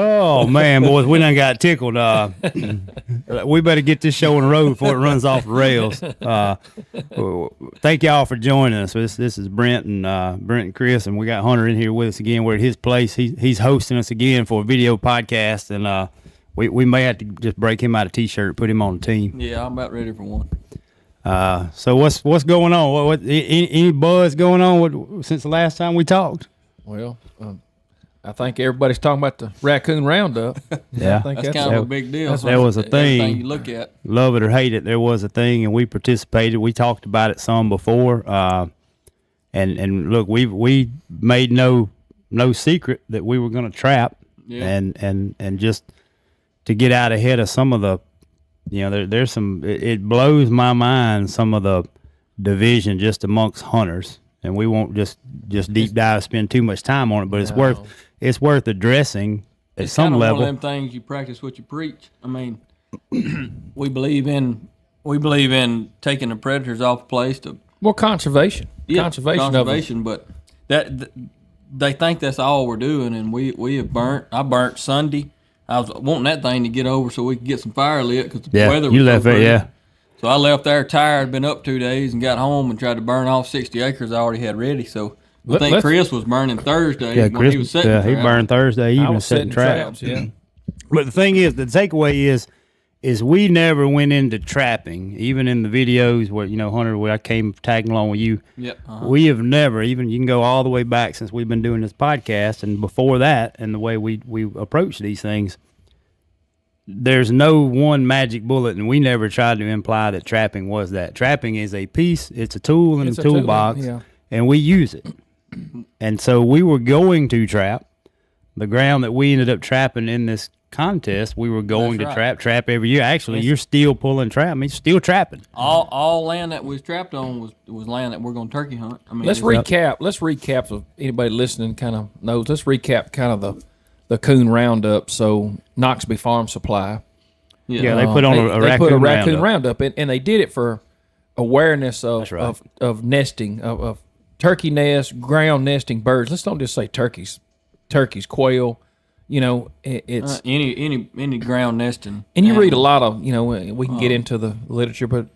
Oh man, boys, we done got tickled. We better get this show on the road before it runs off the rails. Thank y'all for joining us. This is Brent and Chris, and we got Hunter in here with us again. We're at his place. He's hosting us again for a video podcast, and we may have to just break him out a t-shirt, put him on the team. Yeah, I'm about ready for one. So what's going on? What any buzz going on since the last time we talked? Well, I think everybody's talking about the raccoon roundup. Yeah, I think that's kind of a big deal. There was a thing. Everything you look at, love it or hate it, there was a thing, and we participated. We talked about it some before, and look, we made no secret that we were going to trap, and just to get out ahead of some of the, there's some. It blows my mind, some of the division just amongst hunters. And we won't just deep dive, spend too much time on it, but it's worth addressing at some level. It's kind of one of them things, you practice what you preach. I mean, we believe in taking the predators off the place to conservation. Yeah, conservation. But they think that's all we're doing, and we have burnt. I burnt Sunday. I was wanting that thing to get over so we could get some fire lit because the weather was so bad. So I left there tired, been up 2 days, and got home and tried to burn off 60 acres I already had ready. So I think Chris was burning Thursday when he was setting traps. He burned Thursday evening setting traps. Yeah. But the thing is, the takeaway is we never went into trapping, even in the videos where, Hunter, where I came tagging along with you. Yep. We have never, you can go all the way back since we've been doing this podcast, and before that, and the way we approach these things, there's no one magic bullet, and we never tried to imply that trapping was that. Trapping is a piece, it's a tool in the toolbox, and we use it. And so we were going to trap. The ground that we ended up trapping in this contest, we were going to trap every year. Actually, you're still pulling trap. I mean, still trapping. All land that was trapped on was land that we're going to turkey hunt. I mean, let's recap so anybody listening kind of knows. Let's recap kind of the coon roundup. So Noxubee Farm Supply. Yeah, they put on a raccoon roundup, and they did it for awareness of nesting of turkey nests, ground nesting birds. Let's don't just say turkeys, quail. It's any ground nesting. And you read a lot of, we can get into the literature, but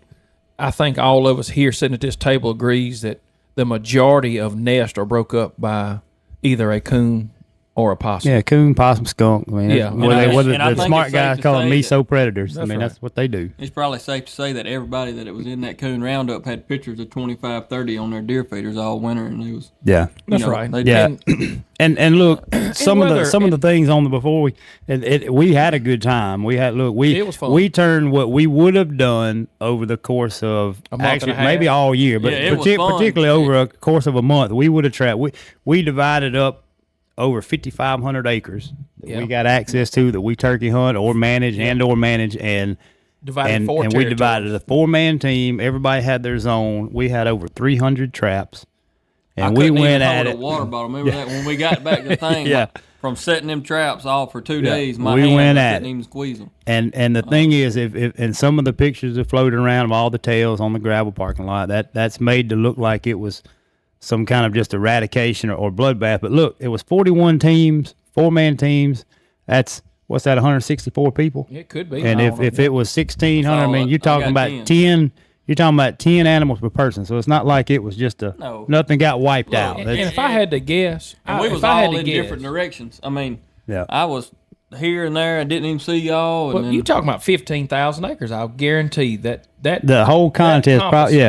I think all of us here sitting at this table agrees that the majority of nests are broke up by either a coon or a possum. Yeah, coon, possum, skunk. I mean, the smart guys call them meso predators. That's what they do. It's probably safe to say that everybody that was in that coon roundup had pictures of 25, 30 on their deer feeders all winter, and it was that's right. And look, some of the things on the before we had a good time. It was fun. We turned what we would have done over the course of actually maybe all year, but particularly over a course of a month, we would have trapped. We divided up over 5,500 acres that we got access to that we turkey hunt or manage and we divided a 4-man team. Everybody had their zone. We had over 300 traps, and we went at it. A water bottle. Remember that when we got back to the thing? From setting them traps off for 2 days, my hand couldn't even squeeze them. And the thing is, if and some of the pictures are floating around of all the tails on the gravel parking lot, that's made to look like it was some kind of just eradication or bloodbath. But look, it was 41 teams, 4-man teams. That's, what's that, 164 people? It could be. And if it was 1,600, I mean, you're talking about 10. You're talking about 10 animals per person. So it's not like it was just nothing got wiped out. And if I had to guess, we was all in different directions. I mean, I was here and there. I didn't even see y'all. Well, you talking about 15,000 acres? I'll guarantee that the whole contest. Probably,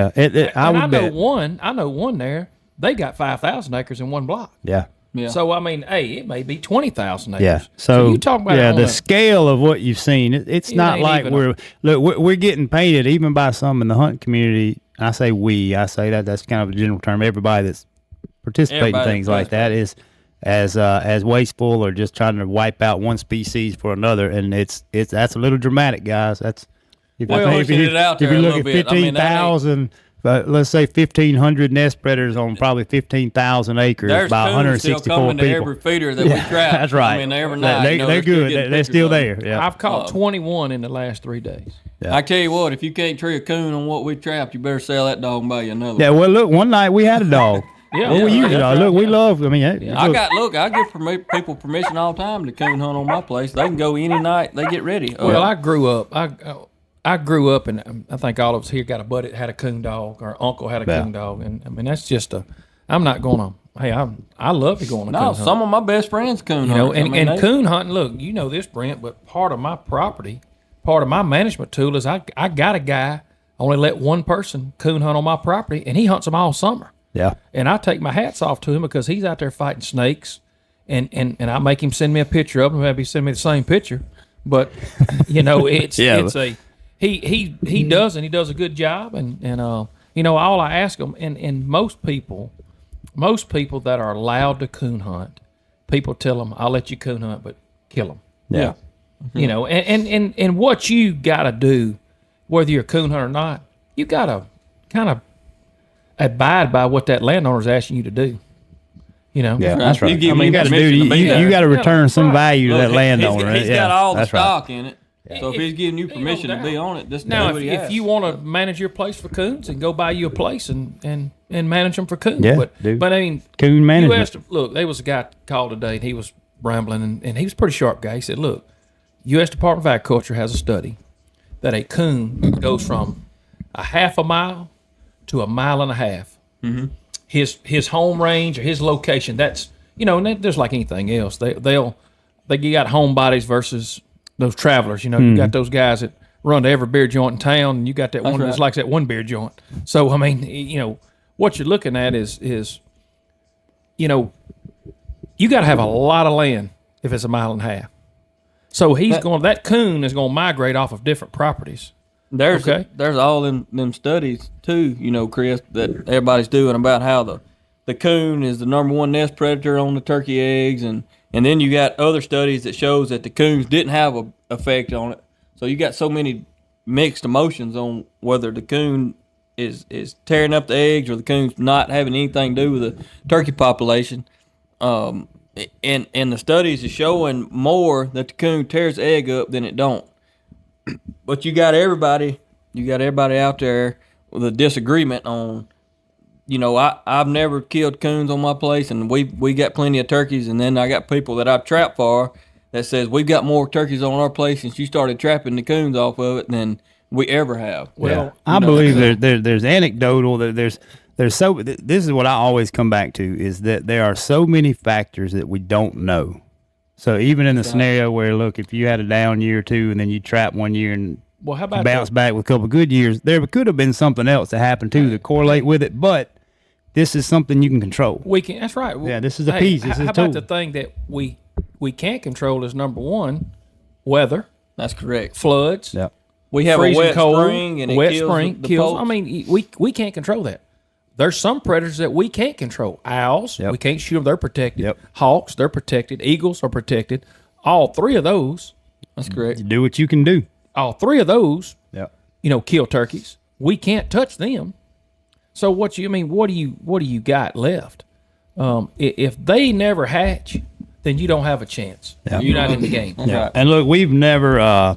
I know one there. They got 5,000 acres in one block. Yeah. So I mean, it may be 20,000 acres. Yeah. So you talk about the scale of what you've seen. It's not like we're getting painted even by some in the hunting community. I say that's kind of a general term. Everybody that's participating in things like that is as wasteful or just trying to wipe out one species for another, and that's a little dramatic, guys. That's if you look at 15,000. Let's say 1,500 nest predators on probably 15,000 acres by 164 still coming people. To every feeder that we trap. That's right. I mean, every night. They're good. They're still there. Yeah. I've caught 21 in the last 3 days. Yeah. I tell you what, if you can't tree a coon on what we trapped, you better sell that dog and buy you another. Yeah. Well, look, one night we had a dog. Yeah, we use it. Look, we love. I mean, I give people permission all the time to coon hunt on my place. They can go any night. They get ready. Well, I grew up. I grew up, and I think all of us here got a buddy that had a coon dog, or uncle had a coon dog, and I mean that's just I'm not gonna. Hey, I love to go on a coon hunt. Some of my best friends coon hunt. And coon hunting. Look, you know this, Brent, but part of my property, part of my management tool is I got a guy. Only let one person coon hunt on my property, and he hunts them all summer. Yeah. And I take my hats off to him because he's out there fighting snakes, and I make him send me a picture of him. Maybe send me the same picture, but he does and he does a good job, and all I ask him, and most people that are allowed to coon hunt, people tell them, I'll let you coon hunt, but kill them. Yeah. Mm-hmm. And what you got to do, whether you're a coon hunter or not, you got to kind of abide by what that landowner's asking you to do. Yeah, that's right. You got to return some value to that landowner. He's got all the stock in it. So if he's giving you permission to be on it, if you want to manage your place for coons, and go buy you a place and manage them for coons. Yeah, but I mean, coon management. Look, there was a guy called today, and he was rambling, and he was a pretty sharp guy. He said, look, U.S. Department of Agriculture has a study that a coon goes from a half a mile to a mile and a half. Mm-hmm. His home range or his location, that's, there's like anything else. They got homebodies versus those travelers. You got those guys that run to every beer joint in town, and you got that one that's like that one beer joint. So, I mean, what you're looking at is you got to have a lot of land if it's a mile and a half. So that coon is going to migrate off of different properties. There's all them studies too, Chris, that everybody's doing about how the coon is the number one nest predator on the turkey eggs, and then you got other studies that shows that the coons didn't have a effect on it. So you got so many mixed emotions on whether the coon is tearing up the eggs or the coon's not having anything to do with the turkey population. And the studies are showing more that the coon tears the egg up than it don't. But you got everybody out there with a disagreement on, I've never killed coons on my place, and we got plenty of turkeys, and then I got people that I've trapped for that says we've got more turkeys on our place since you started trapping the coons off of it than we ever have. Well, I believe there's anecdotal, this is what I always come back to, is that there are so many factors that we don't know. So even in the scenario where, look, if you had a down year or two and then you trap 1 year and bounce back with a couple of good years, there could have been something else that happened too that correlate with it. But this is something you can control. That's right. Yeah, this is a piece. This is a tool. How about the thing that we can't control is, number one, weather. That's correct. Floods. Yep. We have a wet spring, and it kills. I mean, we can't control that. There's some predators that we can't control. Owls, we can't shoot them. They're protected. Yep. Hawks, they're protected. Eagles are protected. All three of those. That's correct. You do what you can do. All three of those, yep. Kill turkeys. We can't touch them. So what do you got left? If they never hatch, then you don't have a chance. Yep. You're not in the game. Yeah. Right. And look, we've never,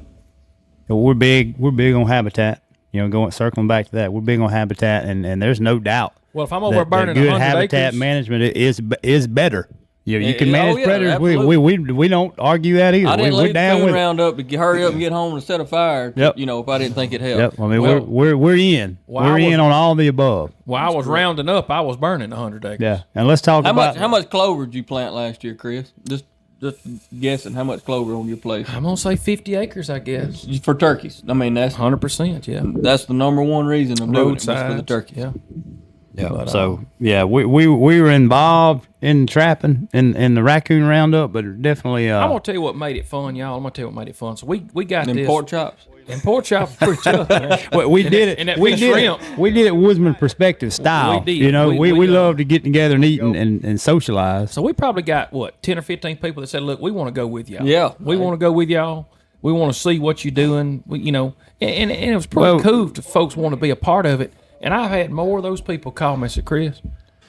we're big on habitat. Circling back to that, we're big on habitat, and there's no doubt. Well, if I'm over burning 100 good habitat acres, management is better. You can manage predators. We don't argue that either. I didn't leave the coon with roundup to hurry up and get home and set a fire. Yep. If I didn't think it helped. Yep. I mean, we're in. We're in on all the above. While I was rounding up, I was burning 100 acres. Yeah, and let's talk about how much clover did you plant last year, Chris? Just guessing, how much clover on your place? I'm gonna say 50 acres, I guess. For turkeys. I mean, that's 100%. Yeah, that's the number one reason I'm doing it, for the turkeys. Yeah. Yeah. But, we were involved in trapping in the raccoon roundup, but definitely. I'm gonna tell you what made it fun, y'all. I'm gonna tell you what made it fun. So we got this pork chops. And pork chops pretty tough. We did it. We did it Woodsman perspective style. We did. We love to get together and eat and socialize. So we probably got 10 or 15 people that said, "Look, we want to go with y'all. Yeah, we want to go with y'all. We want to see what you're doing. And it was pretty cool to folks want to be a part of it. And I've had more of those people call me and say, Chris,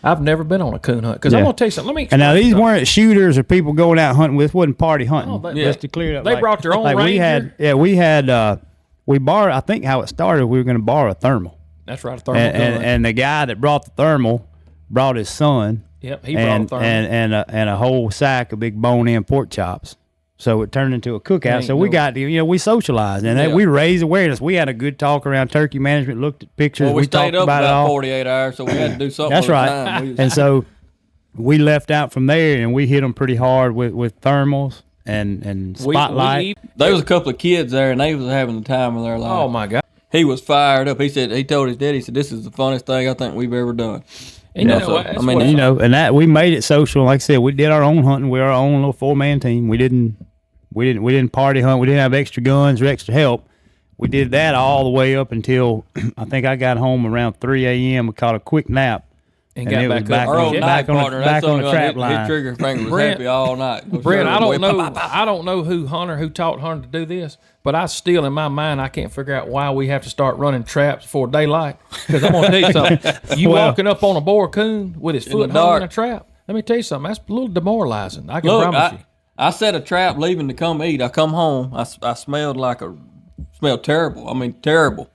I've never been on a coon hunt. Because I'm going to tell you something. Let me explain. And now these weren't shooters or people going out hunting with. It wasn't party hunting. Just to clear it up. They brought their own Ranger. We borrowed, I think how it started, we were going to borrow a thermal. That's right, a thermal gun. And the guy that brought the thermal brought his son. Yep, he brought a thermal. And a whole sack of big bone-in pork chops. So it turned into a cookout. So we got, we socialized and we raised awareness. We had a good talk around turkey management, looked at pictures. Well, we stayed talked up about it all. 48 hours, so we had to do something. That's right. And so we left out from there and we hit them pretty hard with thermals and spotlight. There was a couple of kids there and they was having the time of their life. Oh my God. He was fired up. He told his daddy, he said, "This is the funniest thing I think we've ever done." And and that we made it social. Like I said, we did our own hunting. We're our own little 4-man team. We didn't party hunt. We didn't have extra guns or extra help. We did that all the way up until I think I got home around 3 a.m. We caught a quick nap. And got back on the trap line. His trigger finger was happy all night. Brent, I don't know who taught Hunter to do this, but I still, in my mind, I can't figure out why we have to start running traps before daylight. Because I'm going to tell you something. You walking up on a boar coon with his foot hung in a trap, let me tell you something. That's a little demoralizing. I can promise you. I set a trap leaving to come eat. I come home. I smelled terrible. I mean, terrible.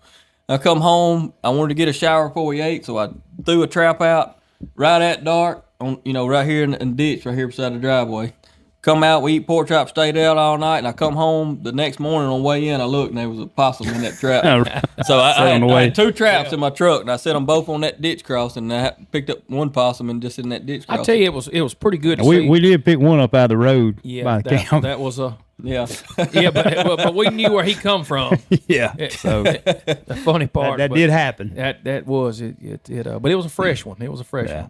I come home. I wanted to get a shower before we ate, so I threw a trap out right at dark, right here in the ditch, right here beside the driveway. Come out, we eat pork chop, stayed out all night, and I come home the next morning on the way in. I looked, and there was a possum in that trap. So I had 2 traps in my truck, and I set them both on that ditch crossing, and I picked up one possum and just in that ditch crossing. I tell you, it was pretty good to see. We did pick one up out of the road. Yeah, that was a... Yeah, yeah, but we knew where he come from. Yeah, so the funny part that did happen. That was it. But it was a fresh one. It was a fresh one.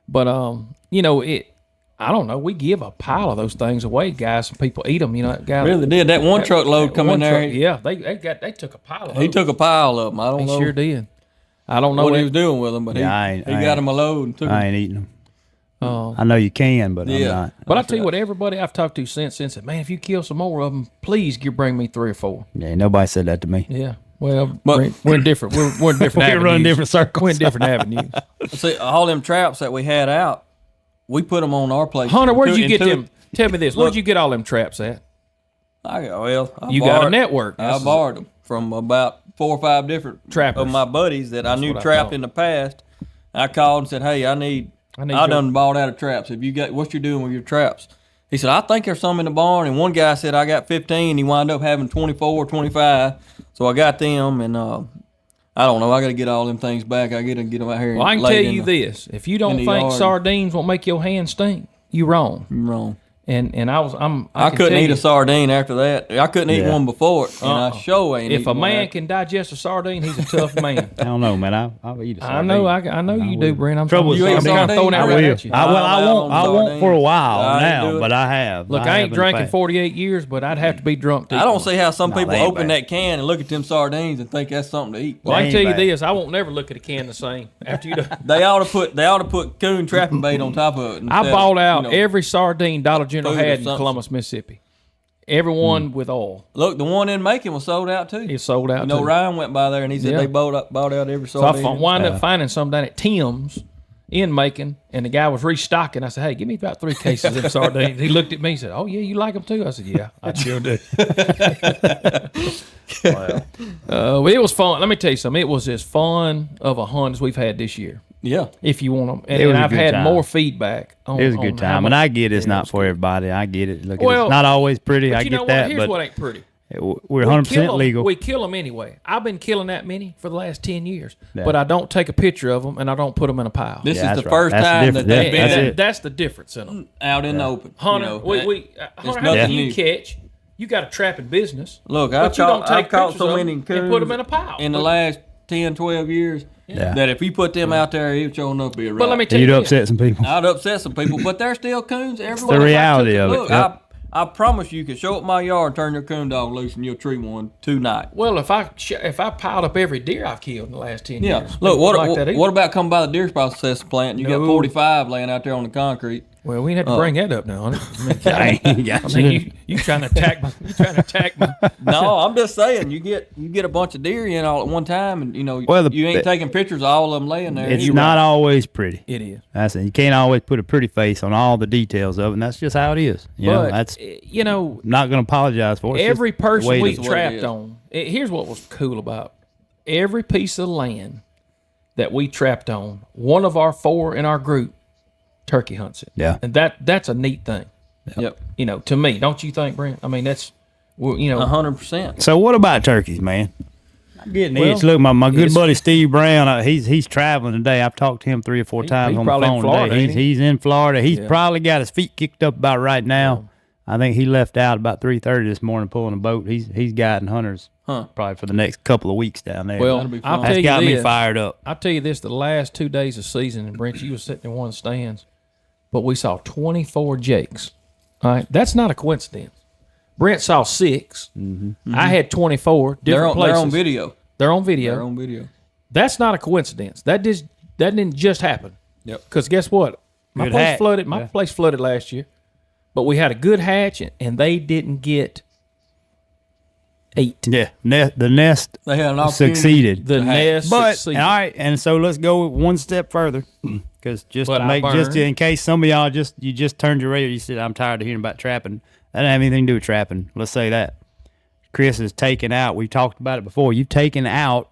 But I don't know. We give a pile of those things away, guys. Some people eat them. That guy really did. That one truckload come in there. Yeah, they took a pile of them. He took a pile of them. I don't know. He sure did. I don't know what he was doing with them, but he got him a load and took them. I ain't eating them. I know you can, but I'm not. But I tell you what, everybody I've talked to since said, "Man, if you kill some more of them, please bring me 3 or 4." Yeah, nobody said that to me. Yeah, well, we're in different. We're in different. We run different circles. We're in different avenues. See, all them traps that we had out, we put them on our place. Hunter, where'd you get them? Tell me this. Where'd you get all them traps at? You got a network. I borrowed them from about 4 or 5 different trappers of my buddies that I knew trapped in the past. I called and said, "Hey, I done bought out of traps. Have you got what you doing with your traps?" He said, "I think there's some in the barn." And one guy said, "I got 15. He wound up having 24, 25. So I got them, and I don't know. I got to get all them things back. I got to get them out here. Well, I can tell you this: if you don't think sardines won't make your hands stink, you're wrong. You're wrong. And I couldn't eat a sardine after that. I couldn't eat one before it, and I sure ain't. If a man can digest a sardine, he's a tough man. I don't know, man. I'll eat a sardine. I know you do, Brent. I'm trouble. You ain't throwing that right at you. I won't for a while now, but I have. Look, I ain't drank in 48 years, but I'd have to be drunk too. I don't see how some people open that can and look at them sardines and think that's something to eat. Well, I can tell you this: I won't never look at a can the same after you. They ought to put coon trapping bait on top of it. I bought out every sardine Dollar General had in Columbus, Mississippi. Everyone with oil. Look, the one in Macon was sold out too. It's sold out too. Ryan went by there and he said they bought out every sardine. So I wound up finding some down at Tim's in Macon, and the guy was restocking. I said, "Hey, give me about 3 cases of them sardines." He looked at me and said, "Oh yeah, you like them too?" I said, "Yeah, I sure do." Well, it was fun. Let me tell you something. It was as fun of a hunt as we've had this year. Yeah, if you want them, and I've had more feedback. It was a good time, and I get it's not for everybody. I get it. Look, it's not always pretty. I get that, but what ain't pretty. We're 100% legal. We kill them anyway. I've been killing that many for the last 10 years, but I don't take a picture of them and I don't put them in a pile. This is the first time that they've been. That's the difference in them. Out in the open. Hunter, Hunter, how do you catch? You got a trapping business. Look, I've caught so many coons and put them in a pile in the last 10, 12 years. Yeah. That if you put them out there, it would sure enough be a wrap. But let me tell you, you'd upset some people. I'd upset some people, but they're still coons. Everyone. The reality of it. Look, I promise you can show up my yard, turn your coon dog loose, and you'll tree one tonight. Well, if I piled up every deer I've killed in the last 10 years. Look, what about coming by the deer processing plant and you got 45 laying out there on the concrete? Well, we have to bring that up now, honey. You trying to attack me? You trying to attack me? No, I'm just saying you get a bunch of deer in all at one time, and you ain't taking pictures of all of them laying there. It's not always pretty. It is. That's it. You can't always put a pretty face on all the details of it, and that's just how it is. That's not going to apologize for it. Every person we trapped on. Here's what was cool about every piece of land that we trapped on, one of our 4 in our group turkey hunts it. Yeah. And that's a neat thing. Yep. You know, to me, don't you think, Brent? I mean, that's, you know. 100%. So what about turkeys, man? I'm getting itch. Look, my good buddy Steve Brown, he's traveling today. I've talked to him 3 or 4 times on the phone today. He's in Florida. He's probably got his feet kicked up about right now. I think he left out about 3:30 this morning pulling a boat. He's guiding hunters probably for the next couple of weeks down there. Well, that's got me fired up. I'll tell you this: the last 2 days of season, and Brent, you was sitting in one of the stands, but we saw 24 jakes. All right, that's not a coincidence. Brent saw 6. Mm-hmm. I had 24 different places. They're on video. They're on video. That's not a coincidence. That didn't just happen. Yep. Because guess what? My place flooded. My place flooded last year, but we had a good hatch, and they didn't get 8. Yeah, the nest they had an succeeded. The nest succeeded. All right, and so let's go one step further, because in case some of y'all just turned your radio, you said I'm tired of hearing about trapping. That didn't have anything to do with trapping. Let's say that Chris has taken out. We talked about it before. You've taken out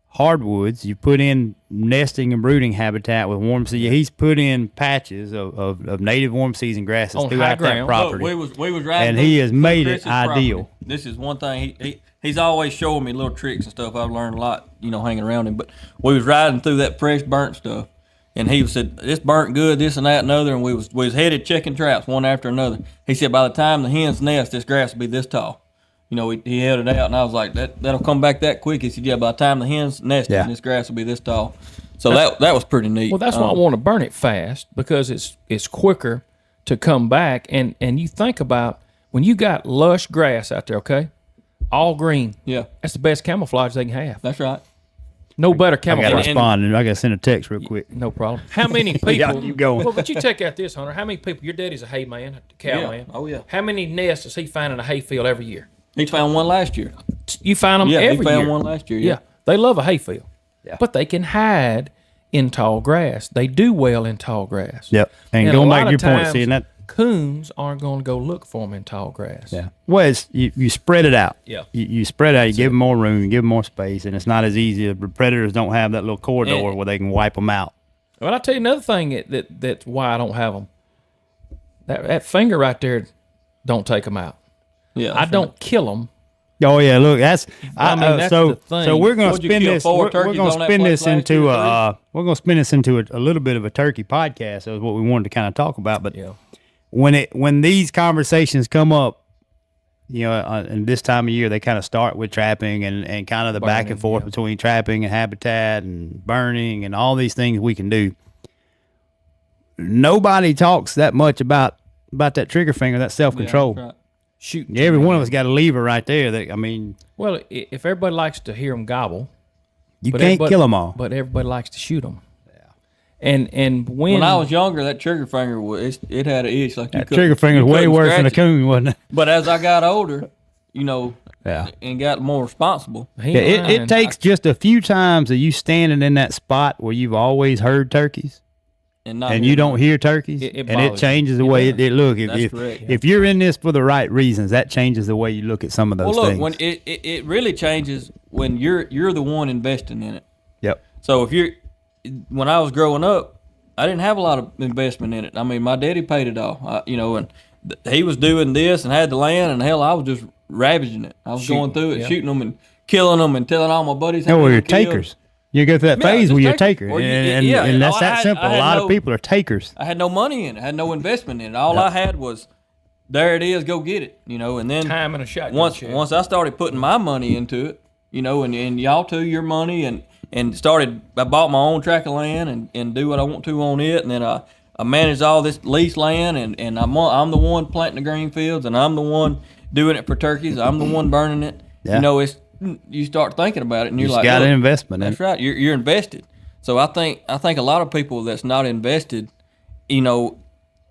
hardwoods. You put in nesting and brooding habitat with warm season. He's put in patches of native warm season grasses throughout that property. Look, we was riding and he has made it ideal. Property. This is one thing he's always showing me little tricks and stuff. I've learned a lot, hanging around him. But we was riding through that fresh burnt stuff, and he said this burnt good, this and that and other, and we was headed checking traps one after another. He said by the time the hens nest, this grass will be this tall. He held it out, and I was like, that'll come back that quick. He said, yeah, by the time the hens nest, this grass will be this tall. So that was pretty neat. Well, that's why I want to burn it fast, because it's quicker to come back. And you think about when you got lush grass out there, okay, all green. Yeah, that's the best camouflage they can have. That's right. No better camouflage. I got to respond, and I got to send a text real quick. No problem. How many people? Yeah, keep going. Well, but you check out this, Hunter. How many people? Your daddy's a hay man, a cow man. Oh yeah. How many nests does he find in a hay field every year? He found one last year. You find them every year. Yeah, he found one last year. Yeah, they love a hay field. Yeah, but they can hide in tall grass. They do well in tall grass. Yep. And going back to your point, seeing that coons aren't going to go look for them in tall grass. Yeah. Well, it's, you spread it out. Yeah. You spread it out. You give them more room. You give them more space, and it's not as easy. The predators don't have that little corridor where they can wipe them out. Well, I'll tell you another thing that's why I don't have them. That finger right there, don't take them out. Yeah, I don't kill them. Oh yeah, look, that's that's the thing. So we're gonna spin this. We're gonna spin this into a little bit of a turkey podcast. That was what we wanted to kind of talk about. But when these conversations come up, in this time of year, they kind of start with trapping and kind of the back and forth between trapping and habitat and burning and all these things we can do. Nobody talks that much about that trigger finger, that self-control. Yeah, right. Shooting. Every one of us got a lever right there. Well, if everybody likes to hear them gobble, you can't kill them all. But everybody likes to shoot them. Yeah. And when I was younger, that trigger finger it had an itch like that trigger finger was way worse than a coon, wasn't it? But as I got older, and got more responsible, it takes just a few times of you standing in that spot where you've always heard turkeys. And you don't hear turkeys, and it changes the way it look. If you're in this for the right reasons, that changes the way you look at some of those things. When it really changes when you're the one investing in it. Yep. So when I was growing up, I didn't have a lot of investment in it. I mean, my daddy paid it all, and he was doing this and had the land, and hell, I was just ravaging it. I was going through it, shooting them and killing them, and telling all my buddies. No, you're takers. You go through that phase where you're a taker, and that's that simple. A lot of people are takers. I had no money in it. I had no investment in it. All I had was, there it is, go get it, and then time and a shot. Once I started putting my money into it, and y'all too, your money, and I bought my own tract of land and do what I want to on it, and then I manage all this lease land, and I'm the one planting the green fields, and I'm the one doing it for turkeys. I'm the one burning it. Yeah. You start thinking about it, and you're like, got an investment. That's right. You're invested. So I think a lot of people that's not invested, in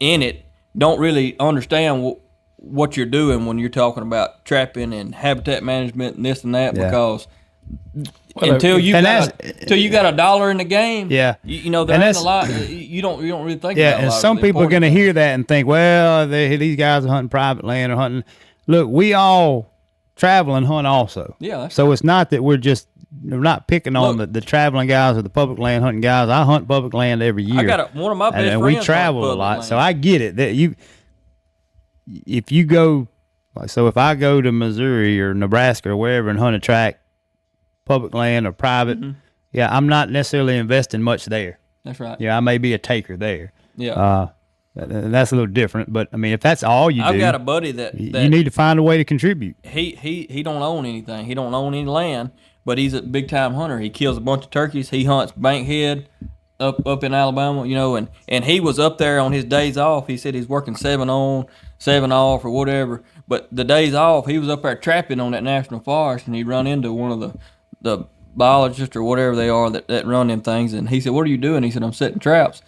it, don't really understand what you're doing when you're talking about trapping and habitat management and this and that, because until you got $1 in the game, there ain't a lot. You don't really think about it. Yeah, and some people are going to hear that and think, well, these guys are hunting private land or hunting. Look, we all travel and hunt also. Yeah. So it's not that we're just not picking on the traveling guys or the public land hunting guys. I hunt public land every year. I got one of my best friends. We travel a lot, land. So I get it. That if you go, so if I go to Missouri or Nebraska or wherever and hunt a tract, public land or private, I'm not necessarily investing much there. That's right. Yeah, I may be a taker there. Yeah. That's a little different, but I mean, if that's all you do, I've got a buddy that you need to find a way to contribute. He don't own anything. He don't own any land, but he's a big time hunter. He kills a bunch of turkeys. He hunts Bankhead up in Alabama, and he was up there on his days off. He said he's working 7 on, 7 off, or whatever. But the days off, he was up there trapping on that national forest, and he'd run into one of the biologists or whatever they are that run them things. And he said, "What are you doing?" He said, "I'm setting traps."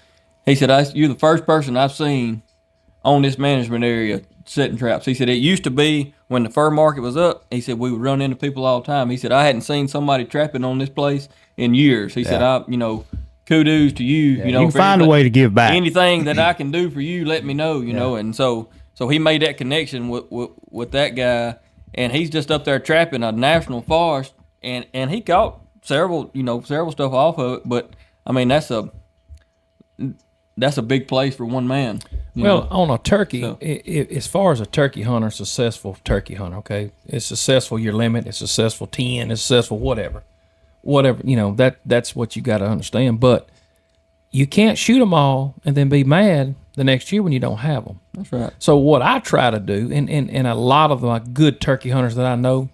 He said, "You're the first person I've seen on this management area setting traps." He said, "It used to be when the fur market was up," he said, "we would run into people all the time." He said, "I hadn't seen somebody trapping on this place in years." He said, "Kudos to you. You can find a way to give back. Anything that I can do for you, let me know, know." And so he made that connection with that guy, and he's just up there trapping a national forest, and he caught several stuff off of it. But I mean, that's a big place for one man. Well, on a turkey, as far as a turkey hunter, successful turkey hunter, okay, it's successful your limit, it's successful 10, it's successful whatever, that's what you got to understand. But you can't shoot them all and then be mad the next year when you don't have them. That's right. So what I try to do, and a lot of my good turkey hunters that I know,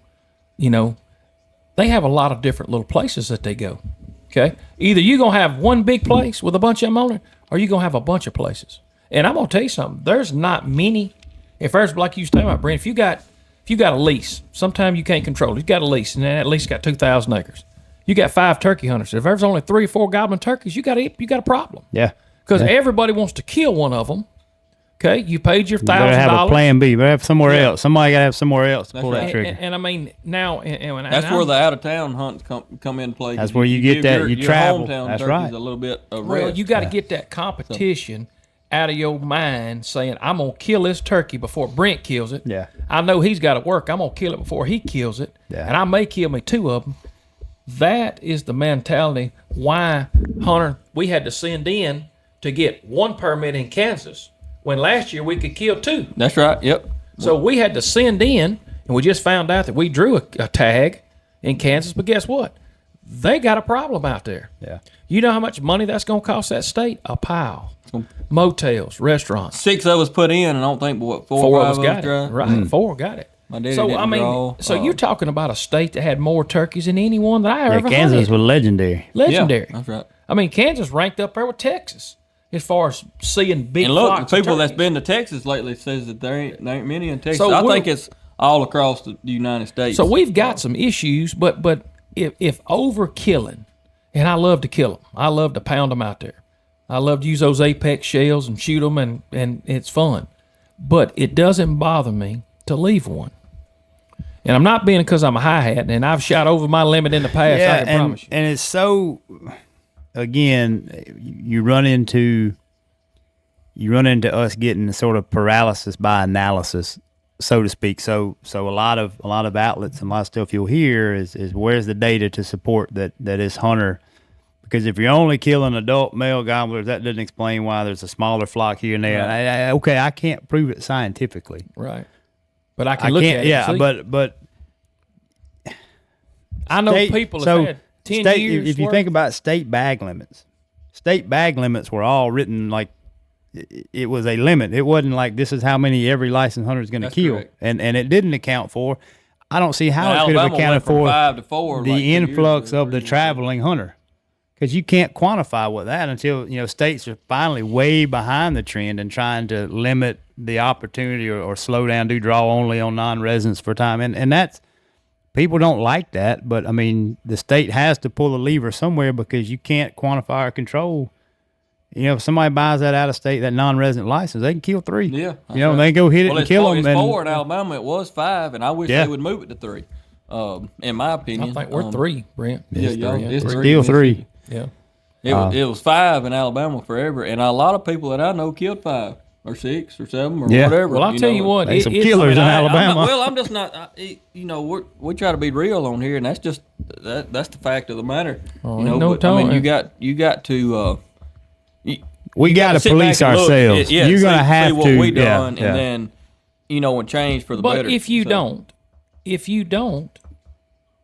they have a lot of different little places that they go. Okay, either you're going to have one big place with a bunch of them on it, or you're going to have a bunch of places. And I'm going to tell you something. There's not many. If there's, like you was talking about, Brent, if you got a lease, sometimes you can't control it. You got a lease, and that lease got 2,000 acres. You got 5 turkey hunters. If there's only 3 or 4 gobbling turkeys, you got a problem. Yeah. Because everybody wants to kill one of them. Okay, you paid your $1,000. You better have a plan B. You better have somewhere else. Somebody got to have somewhere else to pull that trigger. And I mean, now... that's where the out-of-town hunts come into play. That's where you get that. You travel. That's right. A little bit of rest. Well, you got to get that competition out of your mind saying, I'm going to kill this turkey before Brent kills it. Yeah. I know he's got to work. I'm going to kill it before he kills it. Yeah. And I may kill me 2 of them. That is the mentality why, Hunter, we had to send in to get 1 permit in Kansas when last year we could kill 2. That's right, yep. So we had to send in, and we just found out that we drew a tag in Kansas, but guess what? They got a problem out there. Yeah. You know how much money that's going to cost that state? A pile. Motels, restaurants. 6 of us put in, and I don't think, 4 of us got it. Right, 4 got it. My daddy didn't draw. So you're talking about a state that had more turkeys than any one that I ever hunted. Kansas was legendary. Legendary. Yeah, that's right. I mean, Kansas ranked up there with Texas as far as seeing big and look, flocks the people of that's turkeys. been to Texas lately says that there ain't many in Texas. So I think it's all across the United States. So we've got some issues, but if overkilling, and I love to kill them. I love to pound them out there. I love to use those apex shells and shoot them, and it's fun. But it doesn't bother me to leave one. And I'm not being because I'm a hi-hat, and I've shot over my limit in the past, I can promise you. And it's so, again, you run into us getting the sort of paralysis by analysis, so to speak. So a lot of outlets and a lot of stuff you'll hear is where's the data to support that is hunter. Because if you're only killing adult male gobblers, that doesn't explain why there's a smaller flock here and there. Right. I can't prove it scientifically. Right. But I can look at it. Yeah, but I know people have had 10 years. If you think about state bag limits were all written like it was a limit. It wasn't like this is how many every licensed hunter is going to kill, correct. and it didn't account for. I don't see how it could have accounted for 5 to 4, the influx of the traveling hunter, because you can't quantify what that until states are finally way behind the trend and trying to limit the opportunity or slow down, do draw only on non-residents for time, and that's people don't like that. But I mean, the state has to pull a lever somewhere because you can't quantify or control. If somebody buys that out of state, that non-resident license, they can kill 3. Yeah, they go hit it and kill them. It's 4 in Alabama. It was 5, and I wish they would move it to 3. In my opinion, I think we're 3, Brent. It's still 3. Yeah. It was 5 in Alabama forever, and a lot of people that I know killed 5. or 6 or 7 or whatever. Well, I'll tell you what, there's some killers in Alabama. I'm just not. We try to be real on here, and that's just that's the fact of the matter. Oh, you got to. We got to police ourselves. You're gonna have to see what we done, and then and change for the better. But if you don't,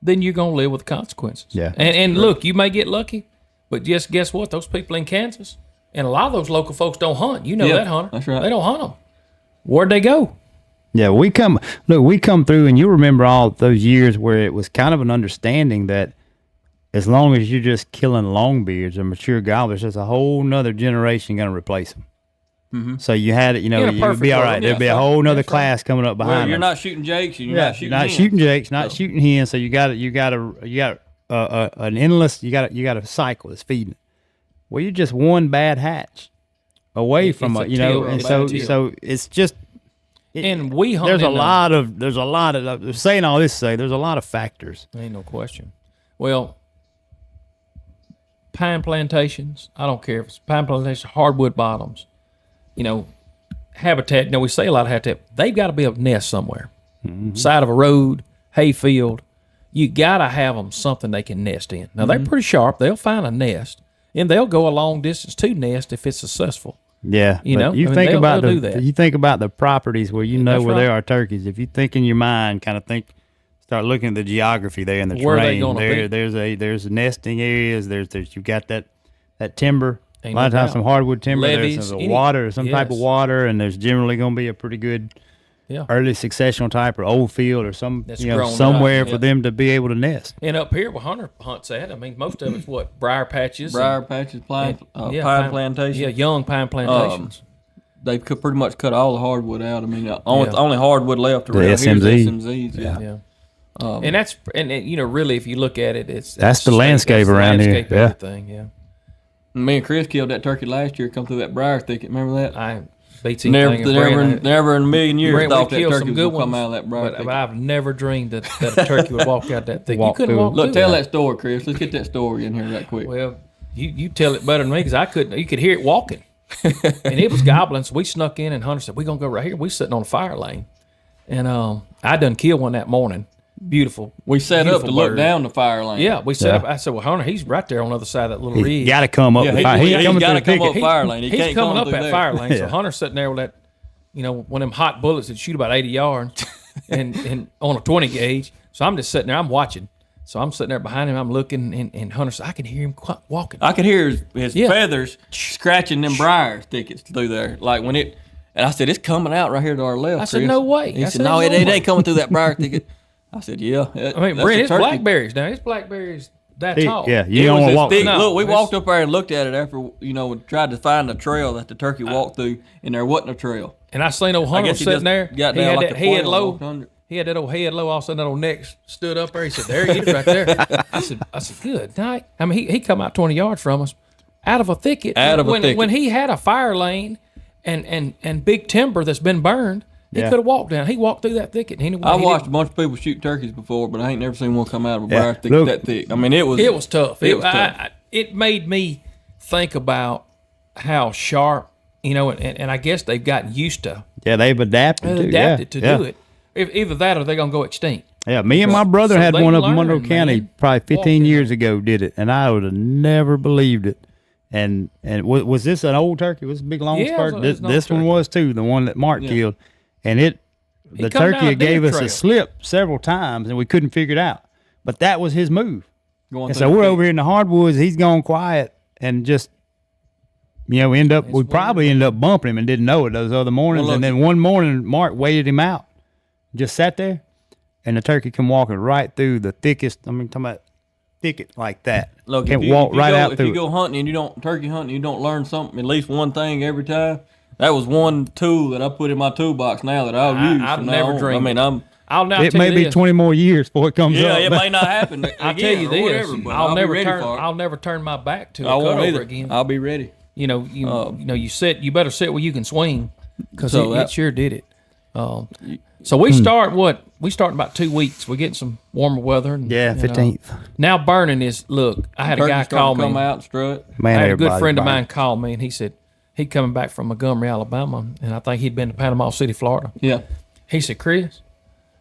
then you're gonna live with the consequences. Yeah. And look, you may get lucky, but just guess what? Those people in Kansas. And a lot of those local folks don't hunt. You know that, Hunter. That's right. They don't hunt them. Where'd they go? Yeah, we come through, and you remember all those years where it was kind of an understanding that as long as you're just killing longbeards or mature gobblers, there's a whole nother generation going to replace them. Mm-hmm. So you had it, you'd be all right. There'd be a whole nother class coming up behind. Well, you're not shooting jakes, and you're not shooting jakes, not shooting hens. So you got an endless. You got a cycle that's feeding it. Well, you're just one bad hatch away from and so it's just. And we hunt. There's a lot of saying all this. There's a lot of factors. Ain't no question. Well, pine plantations. I don't care if it's pine plantations, hardwood bottoms. Habitat. We say a lot of habitat. They've got to be a nest somewhere, side of a road, hay field. You got to have them something they can nest in. Now they're pretty sharp. They'll find a nest. And they'll go a long distance to nest if it's successful. Yeah, you think about the properties where where there are turkeys. If you think in your mind, start looking at the geography there and the terrain. There's nesting areas. You've got that timber. A lot of times some hardwood timber. Levees, there's water, some type of water, and there's generally going to be a pretty good early successional type or old field or somewhere for them to be able to nest. And up here where Hunter hunts at, most of it's briar patches, pine plantations. Yeah, young pine plantations. They've pretty much cut all the hardwood out. Only hardwood left around here is SMZs. Yeah. And that's really if you look at it, that's the landscape around here. Everything, yeah. Me and Chris killed that turkey last year. Come through that briar thicket. Remember that? Never in a million years thought that turkey would come out of that briar thicket. But I've never dreamed that a turkey would walk out that thicket. You couldn't walk through. Look, tell that story, Chris. Let's get that story in here right quick. Well, you tell it better than me because I couldn't. You could hear it walking, and it was gobbling. So we snuck in, and Hunter said, "We're gonna go right here." We sitting on a fire lane, and I done killed one that morning. Beautiful. We set up to look down the fire lane. Yeah, we set up. I said, "Well, Hunter, he's right there on the other side of that little ridge. He got to come up. He's got to come up fire lane. He's coming up that fire lane. So Hunter's sitting there with that, one of them hot bullets that shoot about 80 yards, and on a 20 gauge. So I'm just sitting there. I'm watching. So I'm sitting there behind him. I'm looking, and Hunter said, I can hear him walking. I could hear his feathers scratching them briar thickets through there, like when it. And I said, it's coming out right here to our left. I said, no way. He said, no, it ain't coming through that briar thicket. I said, yeah. Brent, it's blackberries now. It's blackberries that tall. Yeah, you don't want to walk through. Look, we walked up there and looked at it after, we tried to find the trail that the turkey walked through, and there wasn't a trail. And I seen old Hunter sitting there. Got down like that head low. He had that old head low. All of a sudden, that old neck stood up there. He said, there he is right there. I said, good night. He come out 20 yards from us, out of a thicket. When he had a fire lane and big timber that's been burned, he could have walked down. He walked through that thicket. I watched a bunch of people shoot turkeys before, but I ain't never seen one come out of a briar thicket that thick. It was tough. It made me think about how sharp, and I guess they've gotten used to. Yeah, they've adapted to do it. Either that or they're going to go extinct. Yeah, me and my brother had one up in Monroe County probably 15 years ago, did it, and I would have never believed it. And was this an old turkey? Was it a big long spurt? This one was too, the one that Mark killed. And the turkey gave us a slip several times, and we couldn't figure it out. But that was his move. And so we're over here in the hardwoods. He's gone quiet and just, we probably ended up bumping him and didn't know it those other mornings. And then one morning, Mark waited him out, just sat there, and the turkey come walking right through the thickest. Talking about thicket like that. Look, if you go hunting and you don't turkey hunting, you don't learn something, at least one thing every time. That was one tool that I put in my toolbox now that I'll use. I've never dreamed. It may be 20 more years before it comes up. Yeah, it may not happen. I'll tell you this. I'll never turn my back to a cutover again. I'll be ready. You better sit where you can swing, because it sure did it. So we start in about 2 weeks. We're getting some warmer weather. 15th. Now burning is, look, I had a guy call me. Come out and strut. I had a good friend of mine call me, and he said, he coming back from Montgomery, Alabama, and I think he'd been to Panama City, Florida. Yeah. He said, Chris,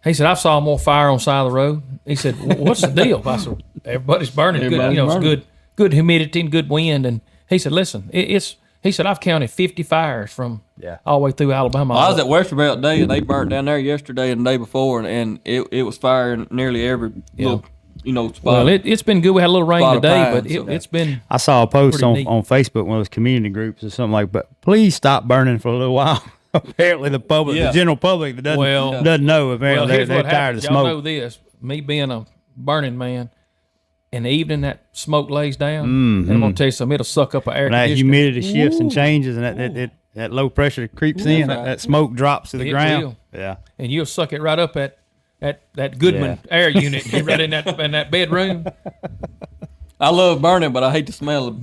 he said, I saw more fire on the side of the road. He said, what's the deal? I said, everybody's burning. It's good humidity and good wind. And he said, listen, he said, I've counted 50 fires from all the way through Alabama. Well, I was at Westerville today, and they burnt down there yesterday and the day before, and it was fire in nearly every little, spot. Well, it's been good. We had a little rain today, but it's been. I saw a post on Facebook, one of those community groups or something like, but please stop burning for a little while. Apparently, the public, the general public, doesn't know. Apparently, they're tired of smoke. Y'all know this. Me being a burning man, in the evening that smoke lays down, and I'm gonna tell you something. It'll suck up an air conditioner. That humidity shifts and changes, and that low pressure creeps in. Right. That smoke drops to the ground. Will. Yeah, and you'll suck it right up at that Goodman air unit. You're right in that bedroom. I love burning, but I hate the smell of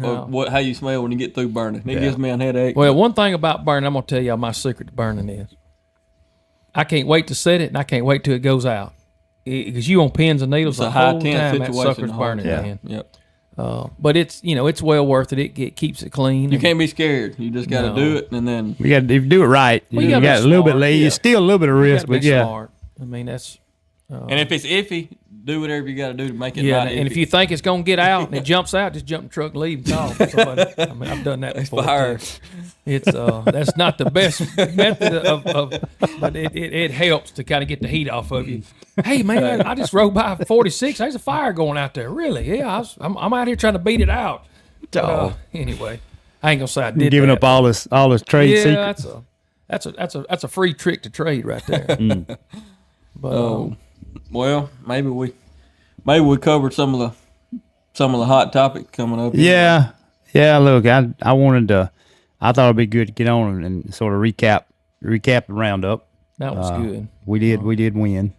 how you smell when you get through burning. It gives me a headache. Well, one thing about burning, I'm going to tell y'all my secret to burning is I can't wait to set it, and I can't wait till it goes out. Because you on pins and needles the whole time that sucker's burning, man. Yep. But it's it's well worth it. It keeps it clean. You can't be scared. You just got to do it, and then you got to do it right. You got a little bit late. You still a little bit of risk, but smart. I mean that's. And if it's iffy, do whatever you got to do to make it not iffy. And if you think it's gonna get out and it jumps out, just jump in the truck and leave and call somebody. I mean, I've done that before. It's that's not the best method but it helps to kind of get the heat off of you. Hey man, I just rode by 46. There's a fire going out there. Really? Yeah, I'm out here trying to beat it out. Anyway, I ain't gonna say I did. Giving up all this trade secrets. That's a free trick to trade right there. But well, maybe we covered some of the hot topics coming up. Yeah. Look, I wanted to. I thought it'd be good to get on and sort of recap the roundup. That was good. We did win.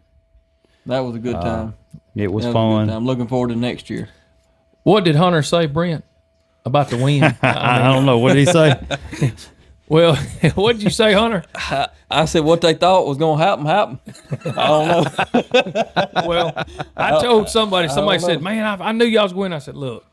That was a good time. It was fun. I'm looking forward to next year. What did Hunter say, Brent, about the win? I don't know. What did he say? Well, what did you say, Hunter? I said what they thought was going to happen. I don't know. Well, I told somebody said, man, I knew y'all was going. I said, look,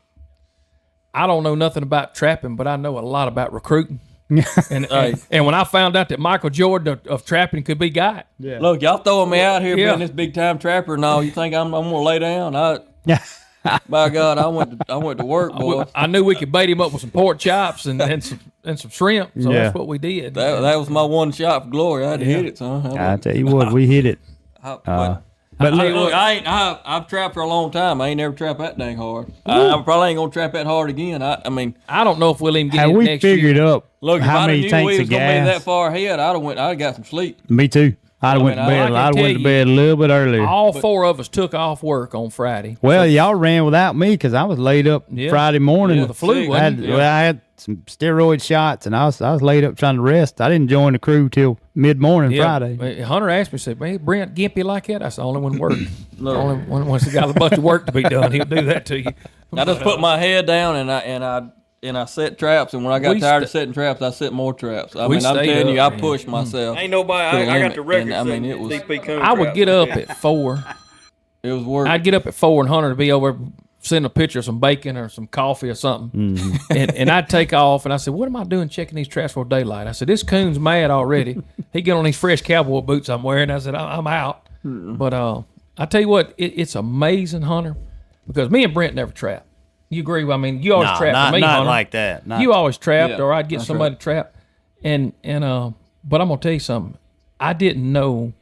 I don't know nothing about trapping, but I know a lot about recruiting. and when I found out that Michael Jordan of trapping could be got. Yeah. Look, y'all throwing me out here being this big time trapper and all. You think I'm going to lay down? By God, I went to work, boy. I knew we could bait him up with some pork chops and some shrimp, so that's what we did. That was my one shot for glory. I had to hit it, son. I tell you what, we hit it. But look, I've trapped for a long time. I ain't never trapped that dang hard. I probably ain't gonna trap that hard again. I mean, I don't know if we'll even get it next year. Have we figured up look, how many tanks of gas? If I knew we was gonna be that far ahead, I'd got some sleep. Me too. I'd went to bed a little bit earlier. All four of us took off work on Friday. Well, y'all ran without me because I was laid up Friday morning with the flu. I had some steroid shots, and I was laid up trying to rest. I didn't join the crew till mid-morning Friday. Hunter asked me, said, "Man, Brent gimpy like that?" I said, "Only when work. Only once he got a bunch of work to be done, he'll do that to you." I just put my head down and I set traps, and when I got tired of setting traps, I set more traps. I'm telling you, I pushed myself. Ain't nobody. I got the record. It was. I would get up at 4. It was work. I'd get up at 4, and Hunter would be over send a picture of some bacon or some coffee or something, and I'd take off, and I said, "What am I doing checking these traps for daylight?" I said, "This coon's mad already. He get on these fresh cowboy boots I'm wearing." I said, "I'm out." But I tell you what, it's amazing, Hunter, because me and Brent never trap. You agree? I mean, you always trap for me, not Hunter. Like that. You always trapped, or I'd get somebody to trap, and but I'm gonna tell you something. I didn't know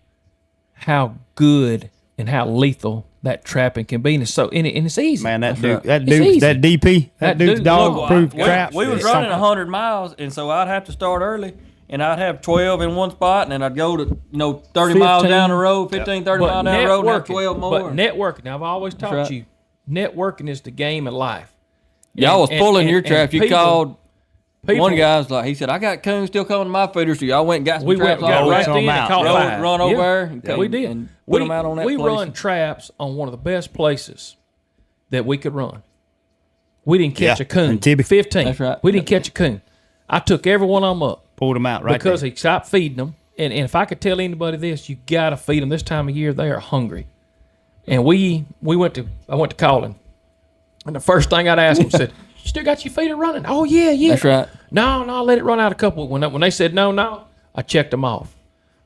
how good and how lethal that trapping can be, and it's it's easy. Man, that DP, that dude's dog-proof trap. We was running 100 miles, and so I'd have to start early, and I'd have 12 in one spot, and then I'd go to 30 miles down the road, 15, 30 miles down the road, and have 12 more. But networking, now I've always taught you, networking is the game of life. Y'all was pulling your traps. You called. One guy's like, he said, "I got coons still coming to my feeders." So y'all went and got some traps. Run over there. We did. And put them out on that place. We run traps on one of the best places that we could run. We didn't catch a coon. 15. That's right. We didn't catch a coon. I took every one of them up. Pulled them out right because he stopped feeding them. And if I could tell anybody this, you got to feed them. This time of year, they are hungry. And I went to Colin. And the first thing I'd ask him said, "You still got your feeder running?" "Oh, yeah. That's right. No, let it run out a couple. When they said no, I checked them off.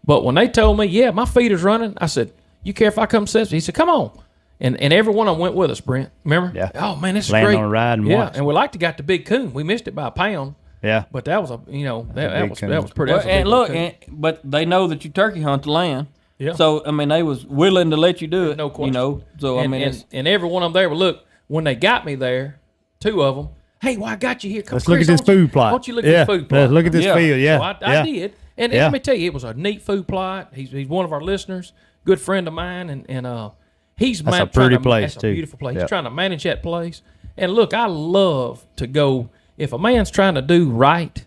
But when they told me, yeah, my feeder's running, I said, you care if I come set? He said, come on. And every one of them went with us, Brent. Remember? Yeah. Oh, man, this is Land great. on a ride and watch. And we liked to got the big coon. We missed it by a pound. Yeah. But that was that was pretty. Well, and look, but they know that you turkey hunt the land. Yeah. So I mean, they was willing to let you do it. No question. You know. So I mean, and every one of them there. But look, when they got me there, 2 of them. Hey, I got you here. Let's look at this food plot. Why don't you look at the food plot? Let's look at this field. Yeah. So I did. And let me tell you, it was a neat food plot. He's one of our listeners, good friend of mine, and he's that's a pretty place That's a beautiful place. Yep. He's trying to manage that place. And look, I love to go. If a man's trying to do right,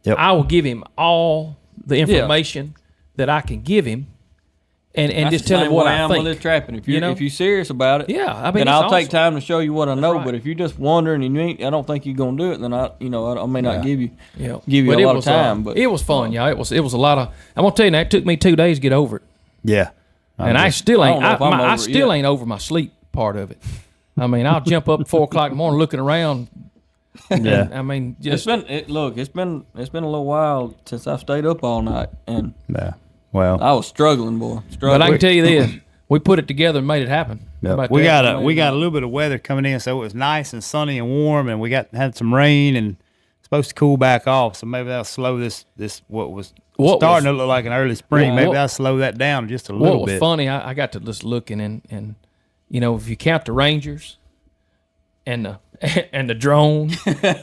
I will give him all the information that I can give him, and just tell him what I think. With trapping. If you're serious about it, then I'll take time to show you what I know. Right. But if you're just wondering and you ain't, I don't think you're gonna do it, then I may not give you a lot of time. But it was fun, y'all. It was a lot of. I'm gonna tell you, that it took me 2 days to get over it. Yeah, and I still ain't. I still ain't over my sleep part of it. I mean, I'll jump up at 4 o'clock in the morning looking around. Yeah, I mean, just it's been a little while since I stayed up all night, and well, I was struggling, boy. But I can tell you this: we put it together and made it happen. Yep. We got a little bit of weather coming in, so it was nice and sunny and warm, and we had some rain and supposed to cool back off. So maybe that'll slow this what was starting to look like an early spring. Maybe that'll slow that down just a little bit. What was funny, I got to just looking and if you count the Rangers and the drone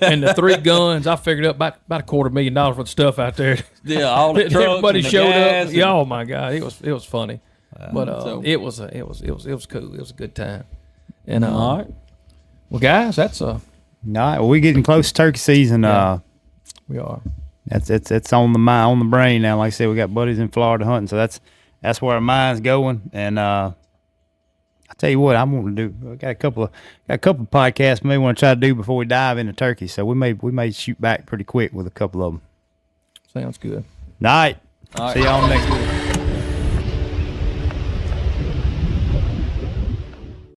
and the 3 guns, I figured up about $250,000 for the stuff out there. Yeah, all the trucks everybody and the showed gas up. Yeah, oh my God, it was funny, but it was cool. It was a good time. And all right, well, guys, that's all right. Well, we're getting close to turkey season. We are. It's on the brain now. Like I said, we got buddies in Florida hunting, so that's where our mind's going. And I tell you what, I'm going to do. I got a couple of podcasts we may want to try to do before we dive into turkey. So we may shoot back pretty quick with a couple of them. Sounds good. All right. See y'all next week.